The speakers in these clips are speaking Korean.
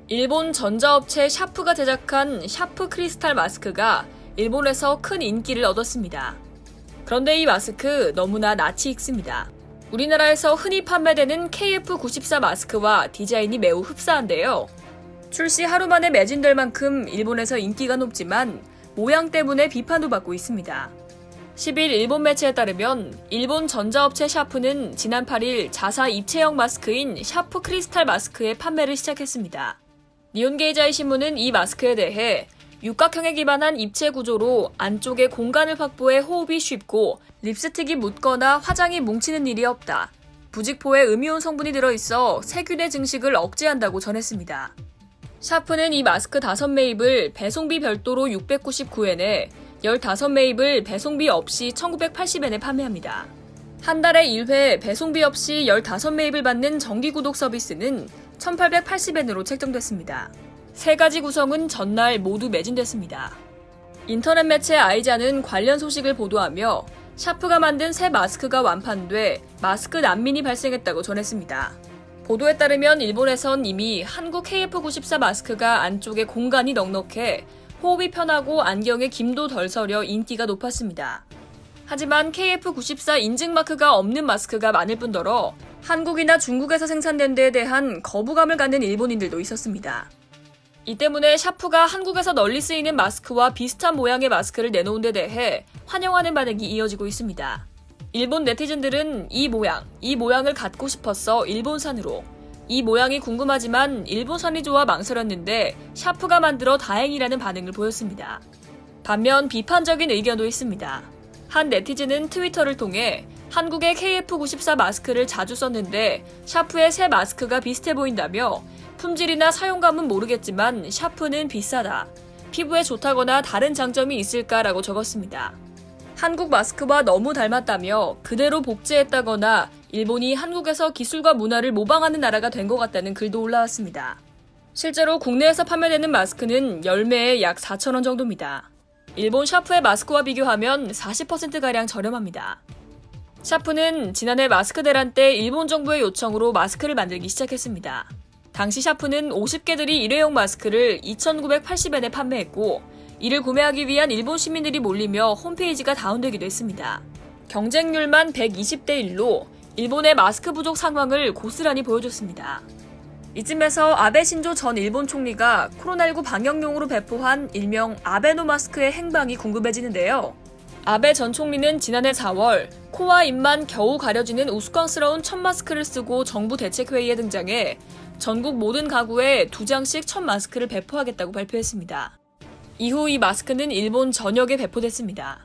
일본 전자업체 샤프가 제작한 샤프 크리스탈 마스크가 일본에서 큰 인기를 얻었습니다. 그런데 이 마스크 너무나 낯이 익습니다. 우리나라에서 흔히 판매되는 KF94 마스크와 디자인이 매우 흡사한데요. 출시 하루 만에 매진될 만큼 일본에서 인기가 높지만 모양 때문에 비판도 받고 있습니다. 10일 일본 매체에 따르면 일본 전자업체 샤프는 지난 8일 자사 입체형 마스크인 샤프 크리스탈 마스크의 판매를 시작했습니다. 니혼게이자이 신문은 이 마스크에 대해 육각형에 기반한 입체 구조로 안쪽에 공간을 확보해 호흡이 쉽고 립스틱이 묻거나 화장이 뭉치는 일이 없다. 부직포에 음이온 성분이 들어있어 세균의 증식을 억제한다고 전했습니다. 샤프는 이 마스크 5매입을 배송비 별도로 699엔에 15매입을 배송비 없이 1980엔에 판매합니다. 한 달에 1회 배송비 없이 15매입을 받는 정기구독 서비스는 1880엔으로 책정됐습니다. 세 가지 구성은 전날 모두 매진됐습니다. 인터넷 매체 아이자는 관련 소식을 보도하며 샤프가 만든 새 마스크가 완판돼 마스크 난민이 발생했다고 전했습니다. 보도에 따르면 일본에선 이미 한국 KF94 마스크가 안쪽에 공간이 넉넉해 호흡이 편하고 안경에 김도 덜 서려 인기가 높았습니다. 하지만 KF94 인증 마크가 없는 마스크가 많을 뿐더러 한국이나 중국에서 생산된 데에 대한 거부감을 갖는 일본인들도 있었습니다. 이 때문에 샤프가 한국에서 널리 쓰이는 마스크와 비슷한 모양의 마스크를 내놓은 데 대해 환영하는 반응이 이어지고 있습니다. 일본 네티즌들은 이 모양을 갖고 싶었어 일본산으로, 이 모양이 궁금하지만 일본산이 좋아 망설였는데 샤프가 만들어 다행이라는 반응을 보였습니다. 반면 비판적인 의견도 있습니다. 한 네티즌은 트위터를 통해 한국의 KF94 마스크를 자주 썼는데 샤프의 새 마스크가 비슷해 보인다며 품질이나 사용감은 모르겠지만 샤프는 비싸다. 피부에 좋다거나 다른 장점이 있을까라고 적었습니다. 한국 마스크와 너무 닮았다며 그대로 복제했다거나 일본이 한국에서 기술과 문화를 모방하는 나라가 된 것 같다는 글도 올라왔습니다. 실제로 국내에서 판매되는 마스크는 10매에 약 4,000원 정도입니다. 일본 샤프의 마스크와 비교하면 40%가량 저렴합니다. 샤프는 지난해 마스크 대란 때 일본 정부의 요청으로 마스크를 만들기 시작했습니다. 당시 샤프는 50개들이 일회용 마스크를 2,980엔에 판매했고 이를 구매하기 위한 일본 시민들이 몰리며 홈페이지가 다운되기도 했습니다. 경쟁률만 120대 1로 일본의 마스크 부족 상황을 고스란히 보여줬습니다. 이쯤에서 아베 신조 전 일본 총리가 코로나19 방역용으로 배포한 일명 아베노 마스크의 행방이 궁금해지는데요. 아베 전 총리는 지난해 4월 코와 입만 겨우 가려지는 우스꽝스러운 첫 마스크를 쓰고 정부 대책회의에 등장해 전국 모든 가구에 2장씩 첫 마스크를 배포하겠다고 발표했습니다. 이후 이 마스크는 일본 전역에 배포됐습니다.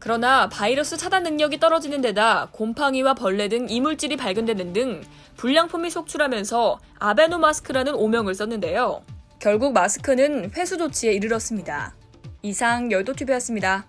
그러나 바이러스 차단 능력이 떨어지는 데다 곰팡이와 벌레 등 이물질이 발견되는 등 불량품이 속출하면서 아베노 마스크라는 오명을 썼는데요. 결국 마스크는 회수 조치에 이르렀습니다. 이상 열도TV였습니다.